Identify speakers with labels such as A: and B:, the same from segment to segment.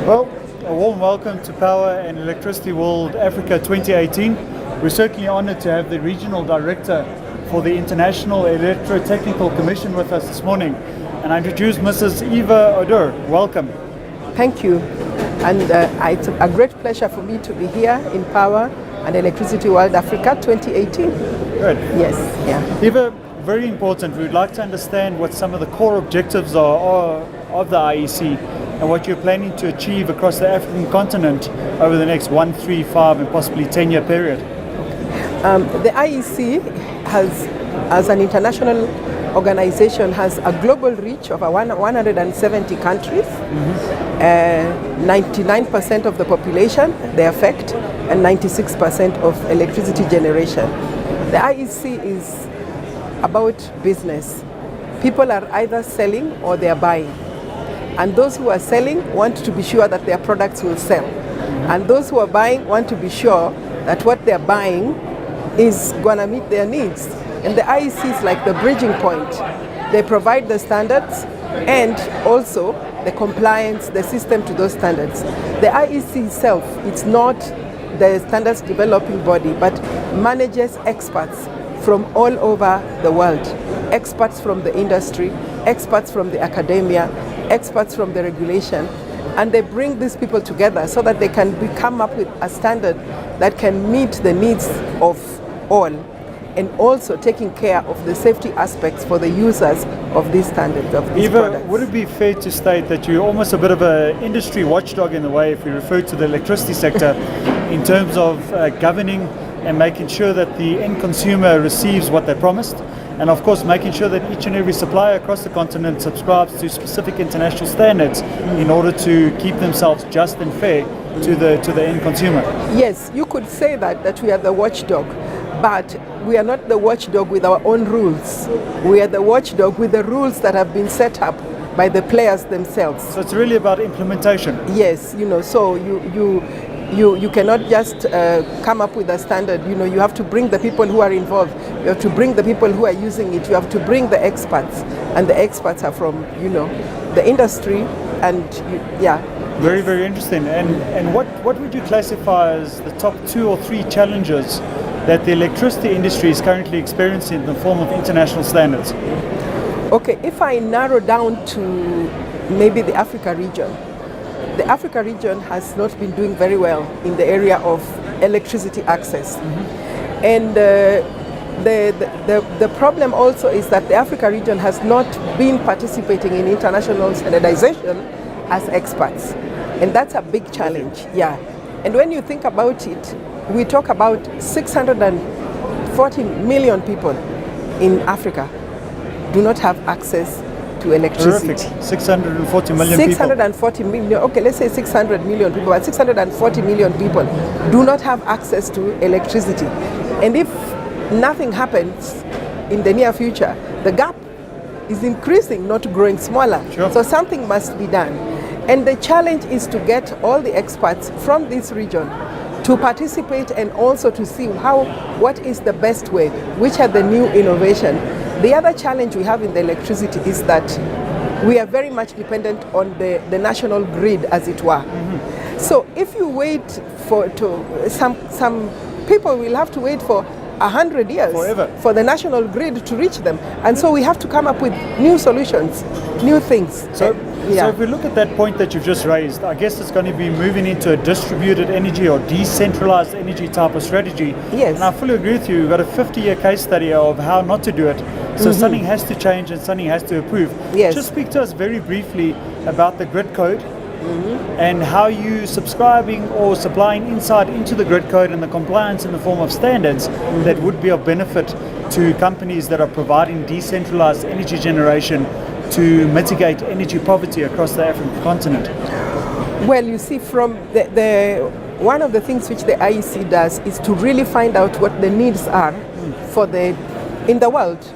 A: Well, a warm welcome to Power and Electricity World Africa 2018. We're certainly honored to have the Regional Director for the International Electrotechnical Commission with us this morning. And I introduce Mrs. Eva Oduor. Welcome.
B: Thank you. And it's a great pleasure for me to be here in Power and Electricity World Africa 2018.
A: Good.
B: Yes, yeah.
A: Eva, very important. We'd like to understand what some of the core objectives are of the IEC and what you're planning to achieve across the African continent over the next 1, 3, 5 and possibly 10-year period.
B: The IEC has, as an international organization, has a global reach of 170 countries. 99% of the population they affect, and 96% of electricity generation. The IEC is about business. People are either selling or they are buying. And those who are selling want to be sure that their products will sell. And those who are buying want to be sure that what they're buying is going to meet their needs. And the IEC is like the bridging point. They provide the standards and also the compliance, the system to those standards. The IEC itself, it's not the standards developing body, but manages experts from all over the world. Experts from the industry, experts from the academia, experts from the regulation, and they bring these people together so that they can come up with a standard that can meet the needs of all, and also taking care of the safety aspects for the users of these standards, of these
A: Eva,
B: products.
A: would it be fair to state that you're almost a bit of an industry watchdog in the way, if we refer to the electricity sector, in terms of governing and making sure that the end consumer receives what they promised, and of course making sure that each and every supplier across the continent subscribes to specific international standards in order to keep themselves just and fair to the end consumer?
B: Yes, you could say that we are the watchdog, but we are not the watchdog with our own rules. We are the watchdog with the rules that have been set up by the players themselves.
A: So it's really about implementation.
B: Yes, so you cannot just come up with a standard. You have to bring the people who are involved. You have to bring the people who are using it. You have to bring the experts, and the experts are from the industry, and yeah.
A: Very, very interesting. And what would you classify as the top 2 or 3 challenges that the electricity industry is currently experiencing in the form of international standards?
B: Okay, if I narrow down to maybe the Africa region, the Africa region has not been doing very well in the area of electricity access. And the problem also is that the Africa region has not been participating in international standardization as experts. And that's a big challenge, yeah. And when you think about it, we talk about 640 million people in Africa do not have access to electricity.
A: Terrific. 640 million
B: 640 million, okay, let's say 600 million people, but 640 million people do not have access to electricity. And if nothing happens in the near future, the gap is increasing, not growing smaller.
A: Sure.
B: So something must be done. And the challenge is to get all the experts from this region to participate and also to see what is the best way, which are the new innovation. The other challenge we have in the electricity is that we are very much dependent on the national grid, as it were. So if you wait some people will have to wait for 100 years
A: forever
B: for the national grid to reach them. And so we have to come up with new solutions, new things.
A: So if we look at that point that you've just raised, I guess it's going to be moving into a distributed energy or decentralized energy type of strategy.
B: Yes.
A: And I fully agree with you. We've got a 50-year case study of how not to do it. So something has to change and something has to improve.
B: Yes.
A: Just speak to us very briefly about the grid code and how you subscribing or supplying insight into the grid code and the compliance in the form of standards that would be of benefit to companies that are providing decentralized energy generation to mitigate energy poverty across the African continent.
B: Well, you see, from one of the things which the IEC does is to really find out what the needs are in the world,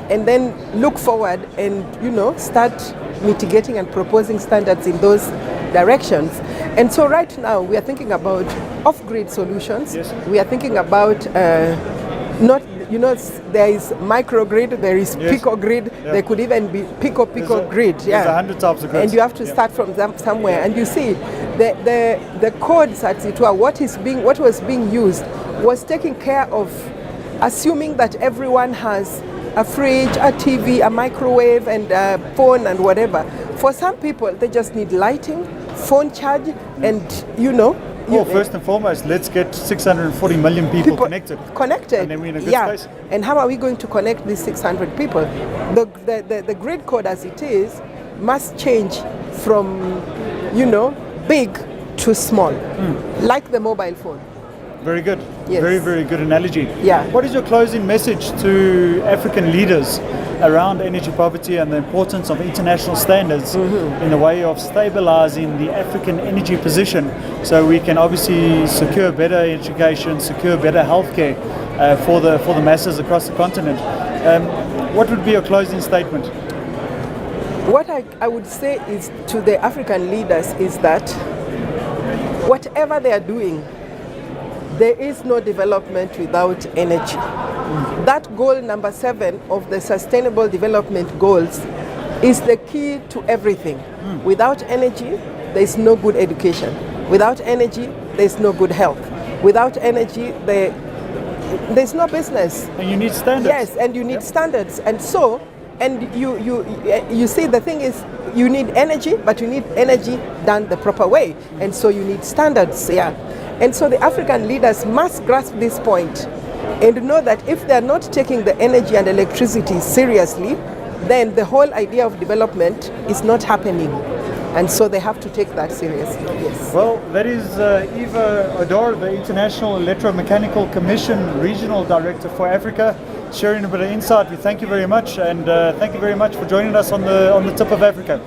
B: and then look forward and start mitigating and proposing standards in those directions. And so right now we are thinking about off-grid solutions.
A: Yes.
B: We are thinking about not you know, there is microgrid, there is
A: Yes.
B: picogrid,
A: Yeah.
B: there could even be pico-grid.
A: There's 100 types of grids.
B: And you have to start from somewhere. And you see, the codes at it were what was being used was taking care of assuming that everyone has a fridge, a TV, a microwave, and a phone and whatever. For some people, they just need lighting, phone charge, and
A: Well, first and foremost, let's get 640 million people connected.
B: Connected.
A: And then we're in a good space.
B: And how are we going to connect these 600 people? The grid code as it is must change from, big to small, like the mobile phone.
A: Very good.
B: Yes.
A: Very, very good analogy.
B: Yeah.
A: What is your closing message to African leaders around energy poverty and the importance of international standards in the way of stabilizing the African energy position so we can obviously secure better education, secure better healthcare for the masses across the continent? What would be your closing statement?
B: What I would say is to the African leaders is that whatever they are doing, there is no development without energy. That goal number 7 of the Sustainable Development Goals is the key to everything. Without energy, there is no good education. Without energy, there is no good health. Without energy, there's no business.
A: And you need standards.
B: Yes, and you need standards. And so, you see, the thing is, you need energy, but you need energy done the proper way. And so you need standards, And so the African leaders must grasp this point and know that if they're not taking the energy and electricity seriously, then the whole idea of development is not happening. And so they have to take that seriously. Yes.
A: Well, that is Eva Oduor, the International Electromechanical Commission Regional Director for Africa, sharing a bit of insight. We thank you very much, and thank you very much for joining us on the Tip of Africa.